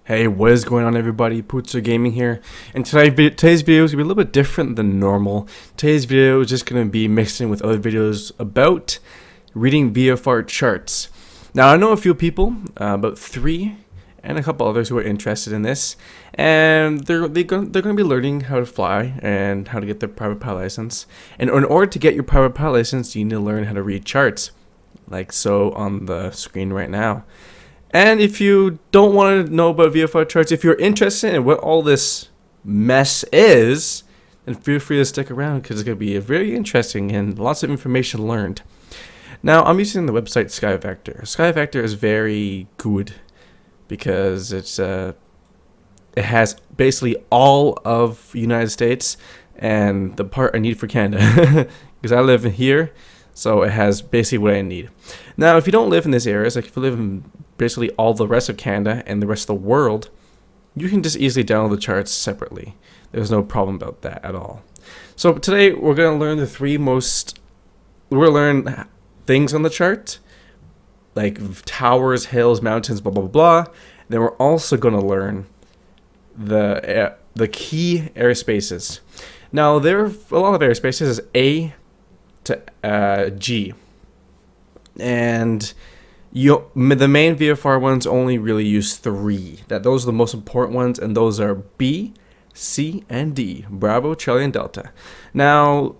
Hey, what is going on, everybody? PoodsterGaming here, and today's video is going to be a little bit different than normal. Today's video is just going to be mixed in with other videos about reading Vfr Charts. Now, I know a few people, about 3, and a couple others who are interested in this, and they're going to be learning how to fly and how to get their private pilot license. And in order to get your private pilot license, you need to learn how to read charts, like so on the screen right now. And if you don't want to know about Vfr Charts, if you're interested in what all this mess is, then feel free to stick around because it's going to be very interesting and lots of information learned. Now, I'm using the website SkyVector. SkyVector is very good because it has basically all of the United States and the part I need for Canada because I live here, so it has basically what I need. Now, if you don't live in this area, like if you live in basically all the rest of Canada and the rest of the world, you can just easily download the charts separately. There's no problem about that at all. So today we're going to learn we're going to learn things on the chart, like towers, hills, mountains, blah, blah, blah. Then we're also going to learn the key airspaces. Now, there are a lot of airspaces, is A to G. And the main VFR ones only really use 3. Those are the most important ones, and those are B, C, and D. Bravo, Charlie, and Delta. Now,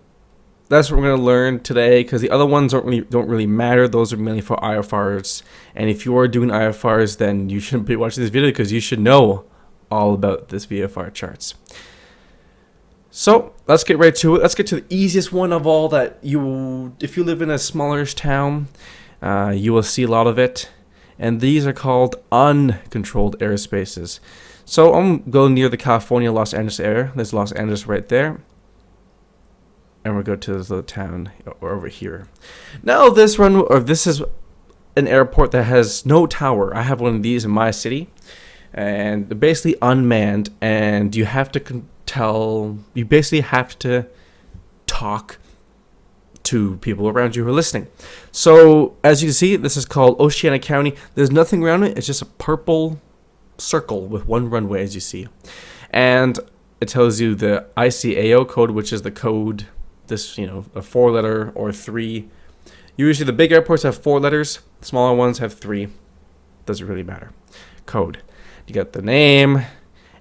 that's what we're going to learn today, because the other ones don't really matter. Those are mainly for IFRs. And if you are doing IFRs, then you shouldn't be watching this video, because you should know all about this VFR charts. So let's get right to it. Let's get to the easiest one of all that if you live in a smallerish town, you will see a lot of it, and these are called uncontrolled airspaces. So I'm going near the California Los Angeles area. There's Los Angeles right there, and we'll go to this little town over here. Now this is an airport that has no tower. I have one of these in my city, and basically unmanned, and you have to basically have to talk to people around you who are listening. So as you can see, this is called Oceana County. There's nothing around it. It's just a purple circle with one runway, as you see. And it tells you the Icao code, which is the code, a 4-letter or 3. Usually the big airports have 4 letters. The smaller ones have 3. Doesn't really matter. Code. You got the name,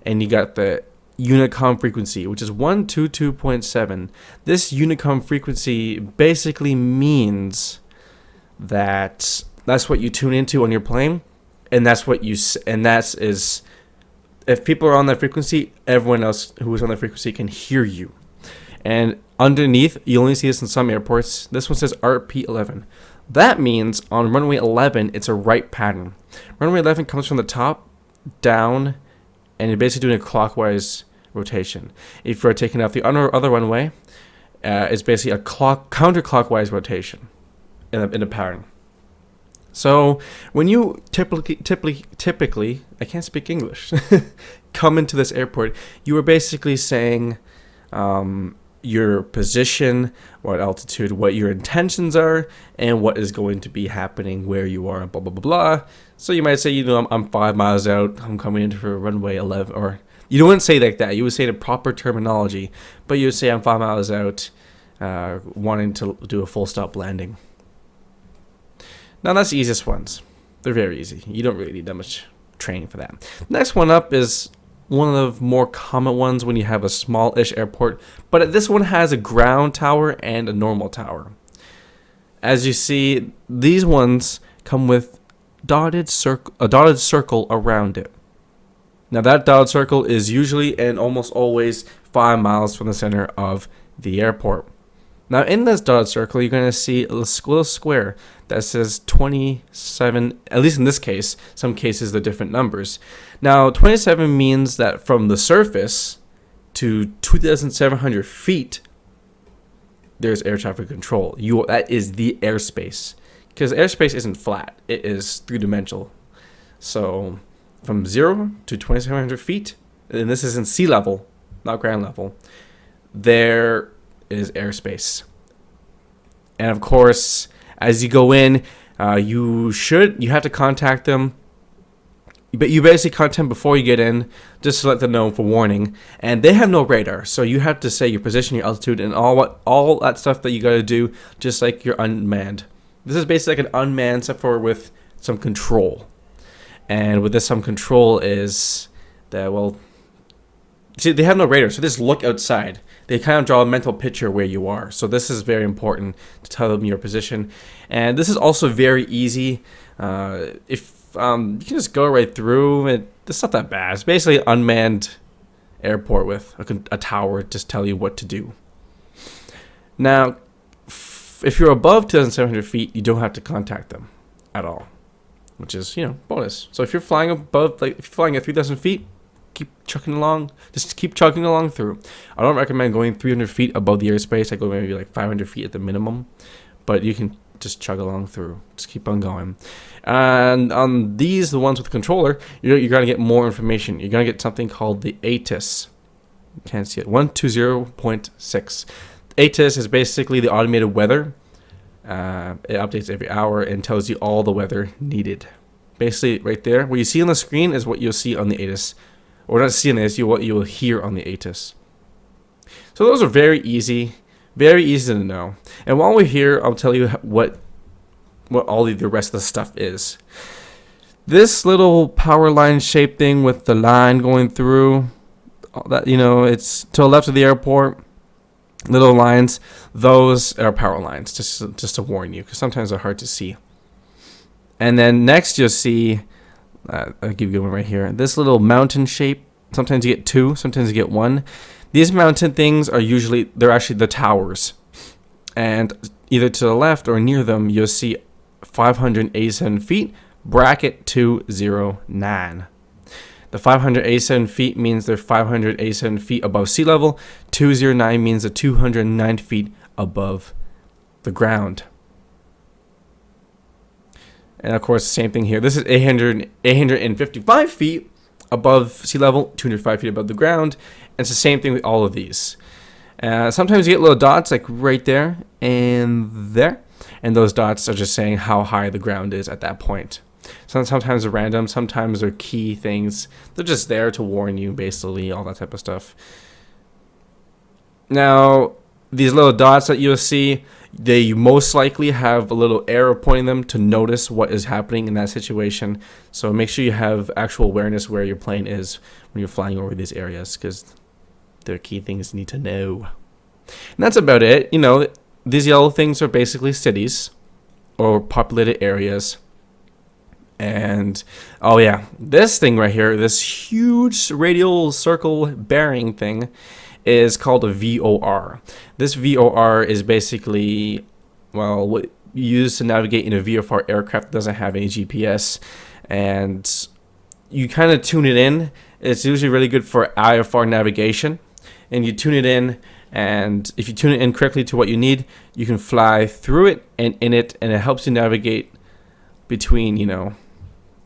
and you got the Unicom frequency, which is 122.7. This Unicom frequency basically means that that's what you tune into on your plane, and if people are on that frequency, everyone else who is on that frequency can hear you. And underneath, you only see this in some airports. This one says RP11. That means on runway 11, it's a right pattern. Runway 11 comes from the top down, and you're basically doing a clockwise rotation. If you're taking off the other runway, it's basically a counterclockwise rotation in a pattern. So when you typically, I can't speak English, come into this airport, you are basically saying your position, what altitude, what your intentions are, and what is going to be happening where you are, blah, blah, blah, blah. So you might say, I'm 5 miles out, I'm coming into for runway 11, or you wouldn't say like that. You would say the proper terminology, but you would say I'm 5 miles out, wanting to do a full stop landing. Now that's the easiest ones. They're very easy. You don't really need that much training for that. Next one up is one of the more common ones when you have a small-ish airport, but this one has a ground tower and a normal tower. As you see, these ones come with a dotted circle around it. Now that dotted circle is usually and almost always 5 miles from the center of the airport. Now in this dotted circle, you're going to see a little square that says 27, at least in this case. Some cases they're different numbers. Now 27 means that from the surface to 2,700 feet, there's air traffic control. That is the airspace. Because airspace isn't flat, it is 3-dimensional. So from 0 to 2,700 feet, and this is in sea level, not ground level, there is airspace. And of course, as you go in, you have to contact them but you basically contact them before you get in, just to let them know for warning. And they have no radar, so you have to say your position, your altitude, and all that stuff that you got to do, just like you're unmanned. This is basically like an unmanned, except for with some control. And with this, some control is that, well, see, they have no radar, so just look outside. They kind of draw a mental picture where you are. So this is very important to tell them your position. And this is also very easy. If you can just go right through it. It's not that bad. It's basically an unmanned airport with a tower just tell you what to do. Now, if you're above 2,700 feet, you don't have to contact them at all, which is, bonus. So if you're flying above, like if you're flying at 3,000 feet, keep chugging along. Just keep chugging along through. I don't recommend going 300 feet above the airspace. I go maybe like 500 feet at the minimum, but you can just chug along through. Just keep on going. And on these, the ones with the controller, you're going to get more information. You're going to get something called the ATIS. You can't see it. 120.6. ATIS is basically the automated weather. It updates every hour and tells you all the weather needed. Basically, right there, what you see on the screen is what you'll see on the ATIS. Or not see on the ATIS, what you will hear on the ATIS. So those are very easy to know. And while we're here, I'll tell you what all the rest of the stuff is. This little power line shaped thing with the line going through, that, it's to the left of the airport. Little lines, those are power lines, just to warn you, because sometimes they're hard to see. And then next you'll see, I'll give you one right here, this little mountain shape. Sometimes you get two, sometimes you get one. These mountain things are they're actually the towers. And either to the left or near them, you'll see 587 feet, bracket 209. The 587 feet means they're 587 feet above sea level. 209 means they're 209 feet above the ground. And of course, same thing here. This is 855 feet above sea level, 205 feet above the ground. And it's the same thing with all of these. Sometimes you get little dots like right there and there. And those dots are just saying how high the ground is at that point. Sometimes they're random, sometimes they're key things. They're just there to warn you, basically, all that type of stuff. Now, these little dots that you'll see, they most likely have a little arrow pointing them to notice what is happening in that situation. So make sure you have actual awareness where your plane is when you're flying over these areas, because they're key things you need to know. And that's about it. These yellow things are basically cities or populated areas. And oh yeah, this thing right here, this huge radial circle bearing thing, is called a VOR. This VOR is basically, well, what you use to navigate in a VFR aircraft that doesn't have any GPS, and you kind of tune it in. It's usually really good for IFR navigation, and you tune it in, and if you tune it in correctly to what you need, you can fly through it and in it, and it helps you navigate between,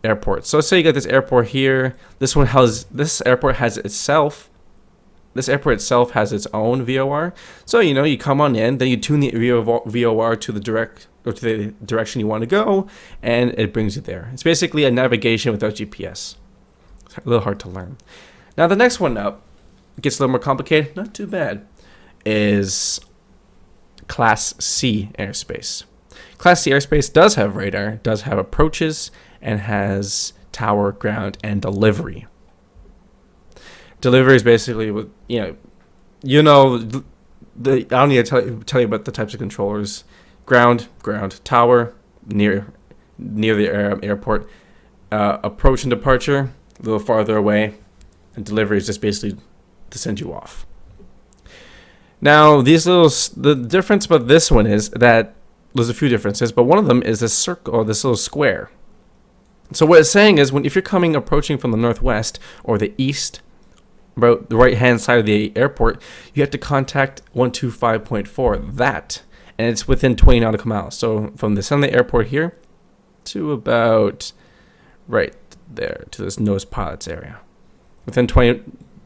airports. So let's say you got this airport here. This airport itself has its own VOR. So you come on in, then you tune the VOR to the direction you want to go, and it brings you there. It's basically a navigation without GPS. It's a little hard to learn. Now the next one up, it gets a little more complicated. Not too bad. Is Class C airspace. Class C airspace does have radar, does have approaches, and has tower, ground, and delivery. Delivery is basically what I don't need to tell you about the types of controllers. Ground, tower, near the airport. Approach and departure, a little farther away, and delivery is just basically to send you off. Now, the difference about this one is that there's a few differences, but one of them is this circle or this little square. So what it's saying is if you're approaching from the northwest or the east, about the right-hand side of the airport, you have to contact 125.4, that, and it's within 20 nautical miles. So from the center of the airport here to about right there, to this nose pilots area. Within 20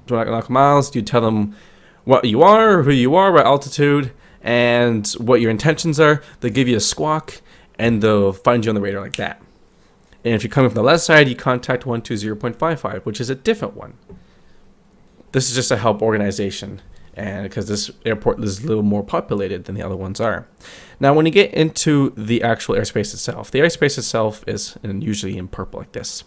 nautical miles, you tell them what you are, who you are, what altitude, and what your intentions are. They'll give you a squawk, and they'll find you on the radar like that. And if you're coming from the left side, you contact 120.55, which is a different one. This is just to help organization, and because this airport is a little more populated than the other ones are. Now, when you get into the actual airspace itself, the airspace itself is usually in purple like this.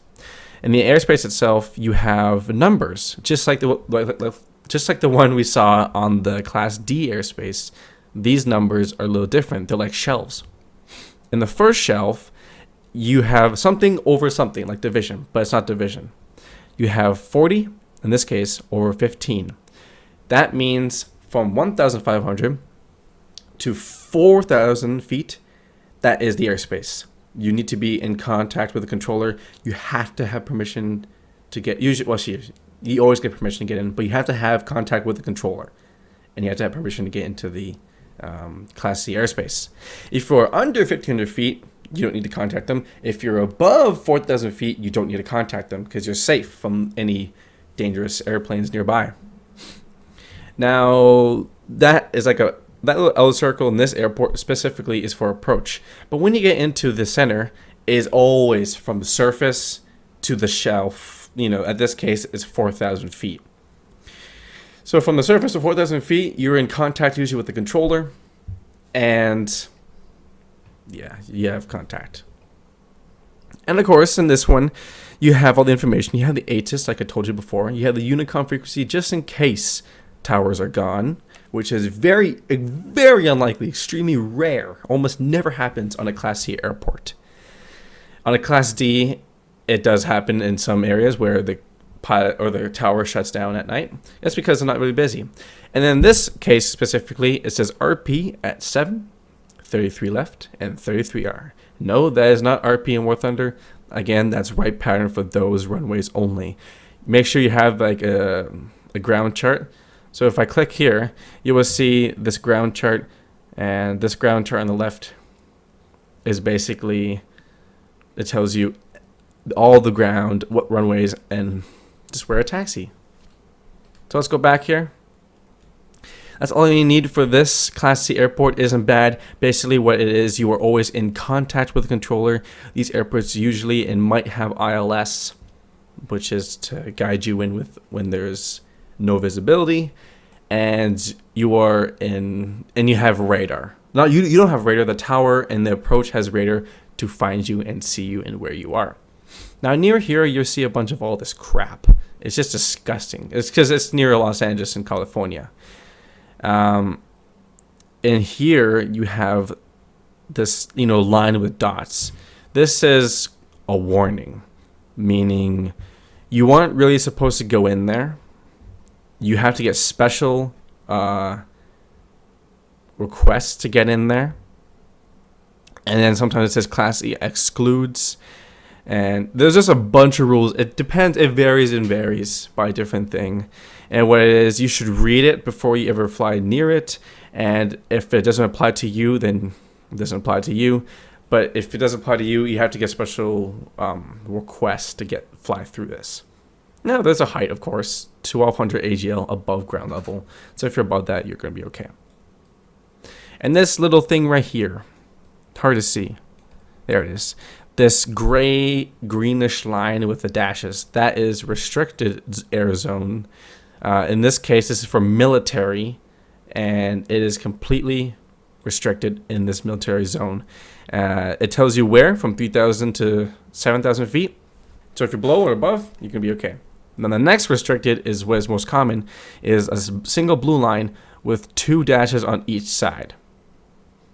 In the airspace itself, you have numbers, just like the one we saw on the Class D airspace. These numbers are a little different. They're like shelves. In the first shelf, you have something over something, like division, but it's not division. You have 40, in this case, over 15. That means from 1,500 to 4,000 feet, that is the airspace. You need to be in contact with the controller. You have to have permission to get, usually, well, you always get permission to get in, but you have to have contact with the controller. And you have to have permission to get into the Class C airspace. If you're under 1,500 feet, you don't need to contact them. If you're above 4,000 feet, you don't need to contact them because you're safe from any dangerous airplanes nearby. Now, that is like that little L circle in this airport specifically is for approach. But when you get into the center, is always from the surface to the shelf. You know, at this case, it's 4,000 feet. So from the surface to 4,000 feet, you're in contact usually with the controller, and yeah, you have contact. And of course, in this one, you have all the information. You have the ATIS, like I told you before. You have the Unicom frequency just in case towers are gone, which is very unlikely, extremely rare, almost never happens on a Class C airport. On a Class D, it does happen in some areas where the pilot or the tower shuts down at night. That's because they're not really busy. And in this case specifically, it says RP at 7, 33 left, and 33R. No, that is not RP in War Thunder. Again, that's right pattern for those runways only. Make sure you have like a ground chart. So if I click here, you will see this ground chart, and this ground chart on the left is basically, it tells you all the ground, what runways, and just where a taxi. So let's go back here. That's all you need for this Class C airport. It isn't bad. Basically what it is, you are always in contact with the controller. These airports usually and might have ILS, which is to guide you in with when there's no visibility, and you are in, and you have radar. Now you don't have radar. The tower and the approach has radar to find you and see you and where you are. Now near here you'll see a bunch of all this crap. It's just disgusting. It's because it's near Los Angeles in California. And here you have this, line with dots. This is a warning, meaning you aren't really supposed to go in there. You have to get special requests to get in there. And then sometimes it says Class E excludes. And there's just a bunch of rules. It depends. It varies by different thing. And what it is, you should read it before you ever fly near it. And if it doesn't apply to you, then it doesn't apply to you. But if it doesn't apply to you, you have to get special requests to fly through this. Now, there's a height, of course, 1200 AGL above ground level. So if you're above that, you're going to be okay. And this little thing right here, hard to see. There it is. This gray, greenish line with the dashes, that is restricted air zone. In this case, this is for military, and it is completely restricted in this military zone. It tells you where, from 3,000 to 7,000 feet. So if you're below or above, you can be okay. And then the next restricted is what is most common, is a single blue line with 2 dashes on each side.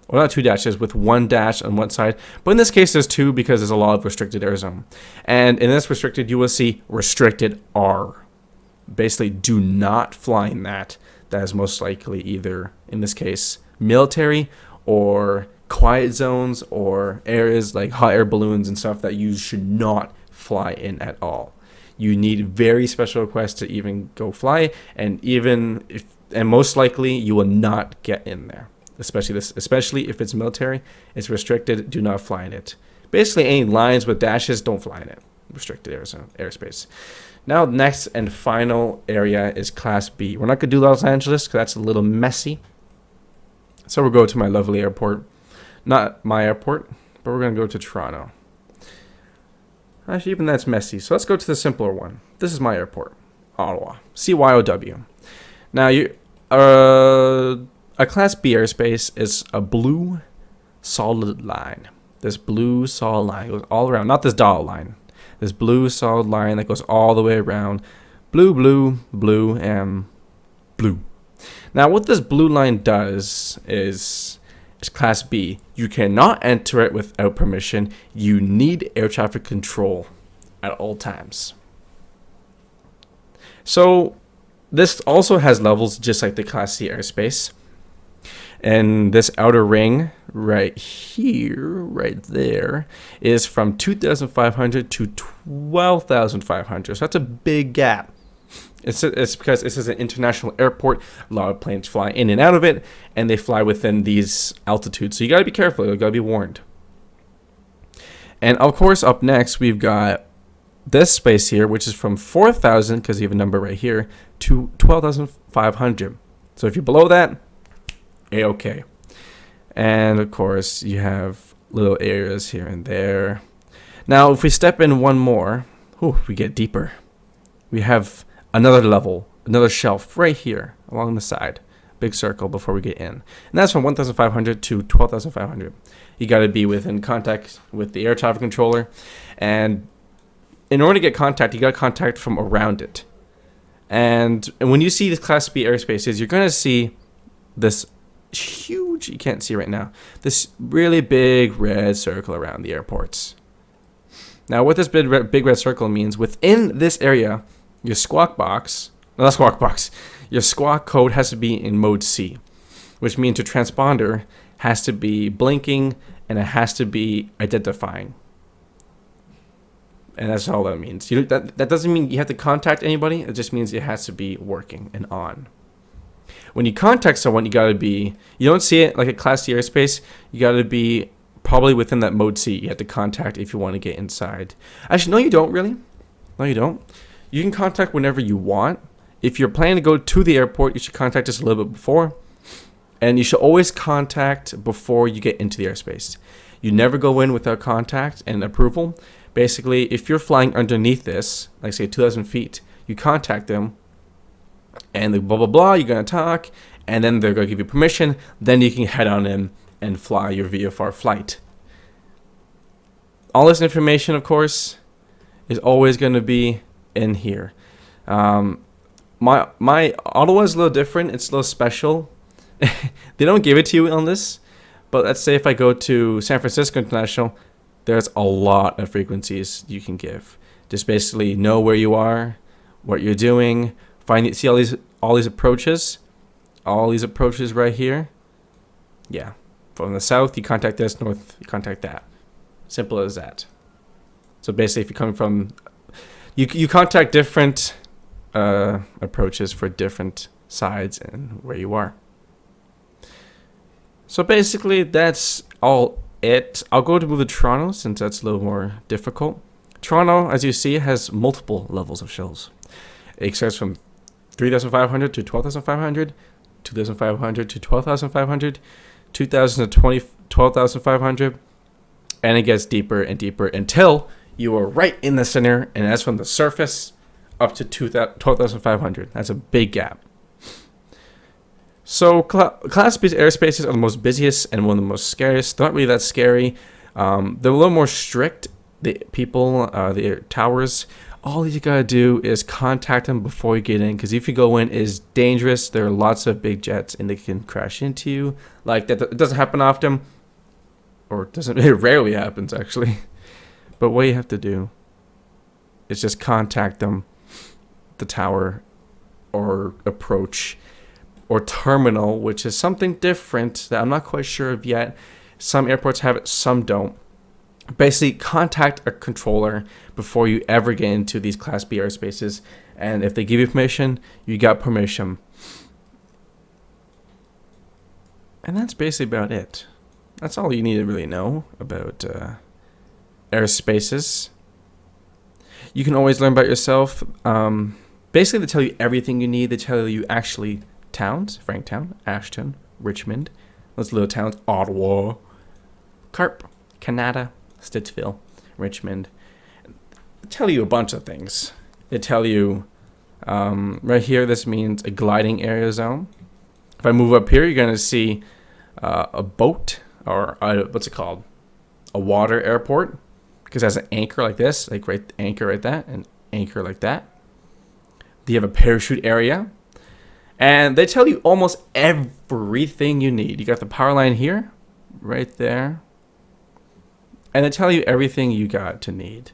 Well, not 2 dashes, with 1 dash on one side. But in this case, there's 2 because there's a lot of restricted air zone. And in this restricted, you will see restricted R. Basically, do not fly in that. That is most likely either, in this case, military or quiet zones or areas like hot air balloons and stuff that you should not fly in at all. You need very special requests to even go fly, and most likely you will not get in there. Especially if it's military, it's restricted. Do not fly in it. Basically, any lines with dashes, don't fly in it. Restricted airspace. Now, next and final area is Class B. We're not going to do Los Angeles because that's a little messy. So we'll go to my lovely airport. Not my airport, but we're going to go to Toronto. Actually, even that's messy. So let's go to the simpler one. This is my airport, Ottawa, CYOW. Now, a Class B airspace is a blue solid line. This blue solid line goes all around, not this dotted line. This blue solid line that goes all the way around. Blue, blue, blue, and blue. Now, what this blue line does is Class B. You cannot enter it without permission. You need air traffic control at all times. So, this also has levels just like the Class C airspace. And this outer ring right here, right there, is from 2,500 to 12,500. So that's a big gap. It's because this is an international airport. A lot of planes fly in and out of it, and they fly within these altitudes. So you got to be careful. You got to be warned. And of course, up next, we've got this space here, which is from 4,000, because you have a number right here, to 12,500. So if you're below that, A-okay. And of course, you have little areas here and there. Now, if we step in one more, we get deeper. We have another level, another shelf right here along the side. Big circle before we get in. And that's from 1,500 to 12,500. You got to be within contact with the air traffic controller. And in order to get contact, you got to contact from around it. And when you see the Class B airspaces, you're going to see this huge, you can't see right now, this really big red circle around the airports. Now, what this big red circle means, within this area, your squawk code has to be in mode C, which means your transponder has to be blinking and it has to be identifying. And that's all that means. That doesn't mean you have to contact anybody. It just means it has to be working and on. When you contact someone, you don't see it like a Class C airspace. You got to be probably within that mode C. You have to contact if you want to get inside. Actually, no, you don't really. No, you don't. You can contact whenever you want. If you're planning to go to the airport, you should contact us a little bit before. And you should always contact before you get into the airspace. You never go in without contact and approval. Basically, if you're flying underneath this, like say 2,000 feet, you contact them. And the blah, blah, blah, you're going to talk. And then they're going to give you permission. Then you can head on in and fly your VFR flight. All this information, of course, is always going to be in here. My Ottawa is a little different. It's a little special. They don't give it to you on this. But let's say if I go to San Francisco International, there's a lot of frequencies you can give. Just basically know where you are, what you're doing. See all these approaches. All these approaches right here. Yeah. From the south, you contact this. North, you contact that. Simple as that. So basically, if you're coming from... You contact different approaches for different sides and where you are. So basically, that's all it. I'll go to move to Toronto since that's a little more difficult. Toronto, as you see, has multiple levels of shells. It starts from 3,500 to 12,500, 2,500 to 12,500, 2,000 to 12,500, and it gets deeper and deeper until you are right in the center, and that's from the surface up to 12,500. That's a big gap. So Class B airspaces are the most busiest and one of the most scariest. They're not really that scary. They're a little more strict. The people, the towers, all you gotta do is contact them before you get in, because if you go in, it's dangerous. There are lots of big jets, and they can crash into you. Like that, it doesn't happen often, or it rarely happens actually. But what you have to do is just contact them, the tower, or approach, or terminal, which is something different that I'm not quite sure of yet. Some airports have it, some don't. Basically, contact a controller before you ever get into these Class B airspaces. And if they give you permission, you got permission. And that's basically about it. That's all you need to really know about airspaces. You can always learn about yourself. Basically, they tell you everything you need. They tell you actually towns: Franktown, Ashton, Richmond, those little towns, Ottawa, Carp, Canada, Stittsville, Richmond. tell you a bunch of things. They tell you right here, this means a gliding area zone. If I move up here, you're going to see a boat, or what's it called? A water airport, because it has an anchor like this, like anchor like that, and anchor like that. You have a parachute area, and they tell you almost everything you need. You got the power line here, right there, and they tell you everything you got to need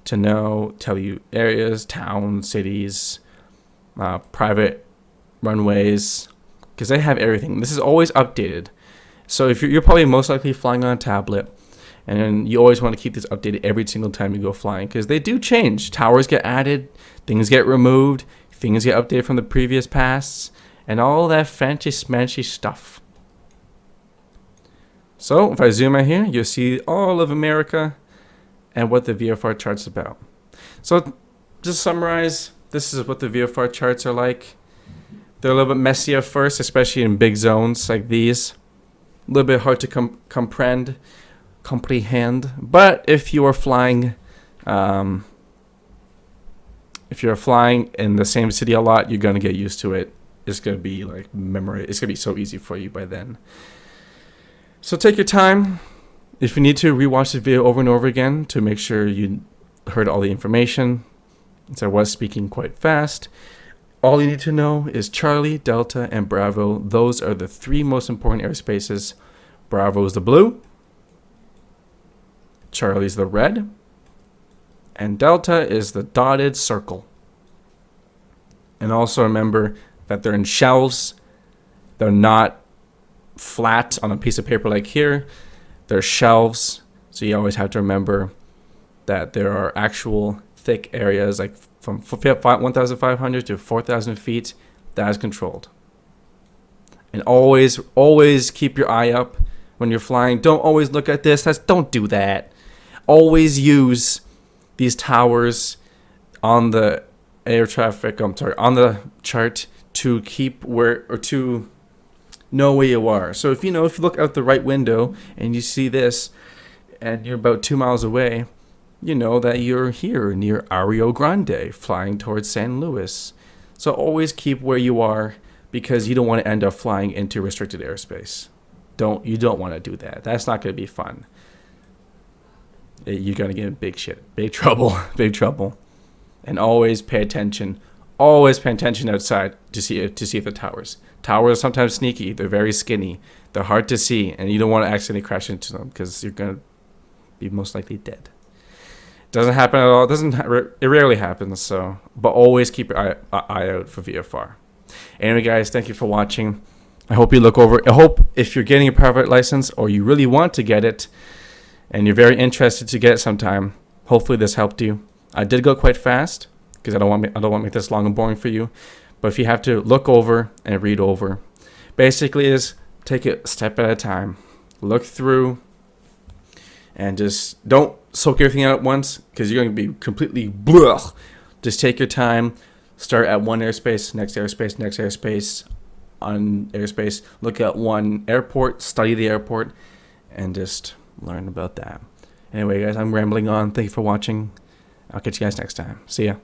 to know. Tell you areas, towns, cities, private runways, because they have everything. This is always updated. So if you're probably most likely flying on a tablet, and then you always want to keep this updated every single time you go flying, because they do change. Towers get added, things get removed, things get updated from the previous pasts, and all that fancy smanchy stuff. So if I zoom out here, you'll see all of America and what the VFR charts is about. So just to summarize, this is what the VFR charts are like. They're a little bit messy at first, especially in big zones like these. A little bit hard to comprehend. But if you are flying in the same city a lot, you're gonna get used to it. It's gonna be like memory. It's gonna be so easy for you by then. So take your time. If you need to, rewatch the video over and over again to make sure you heard all the information. Since I was speaking quite fast. All you need to know is Charlie, Delta, and Bravo. Those are the three most important airspaces. Bravo is the blue, Charlie's the red, and Delta is the dotted circle. And also remember that they're in shelves. They're not flat on a piece of paper like here. They're shelves, so you always have to remember that there are actual thick areas, like from 1,500 to 4,000 feet, that is controlled. And always keep your eye up when you're flying. Don't always look at this. Don't do that. Always use these towers on the air traffic. on the chart to keep to know where you are. So if you look out the right window and you see this, and you're about 2 miles away, you know that you're here near Rio Grande, flying towards San Luis. So always keep where you are, because you don't want to end up flying into restricted airspace. You don't want to do that. That's not going to be fun. You're going to get in big trouble. And always pay attention. Always pay attention outside to see if the towers. Towers are sometimes sneaky. They're very skinny. They're hard to see, and you don't want to accidentally crash into them, because you're going to be most likely dead. Doesn't happen at all. It rarely happens. So, but always keep your eye out for VFR. Anyway, guys, thank you for watching. I hope you look over. I hope if you're getting a private license, or you really want to get it, and you're very interested to get it sometime, hopefully this helped you. I did go quite fast, because I don't want to make this long and boring for you. But if you have to look over and read over, basically is take it a step at a time. Look through, and just don't soak everything out at once, because you're going to be completely blah. Just take your time. Start at one airspace, next airspace, next airspace, on airspace. Look at one airport, study the airport, and just learn about that. Anyway, guys, I'm rambling on. Thank you for watching. I'll catch you guys next time. See ya.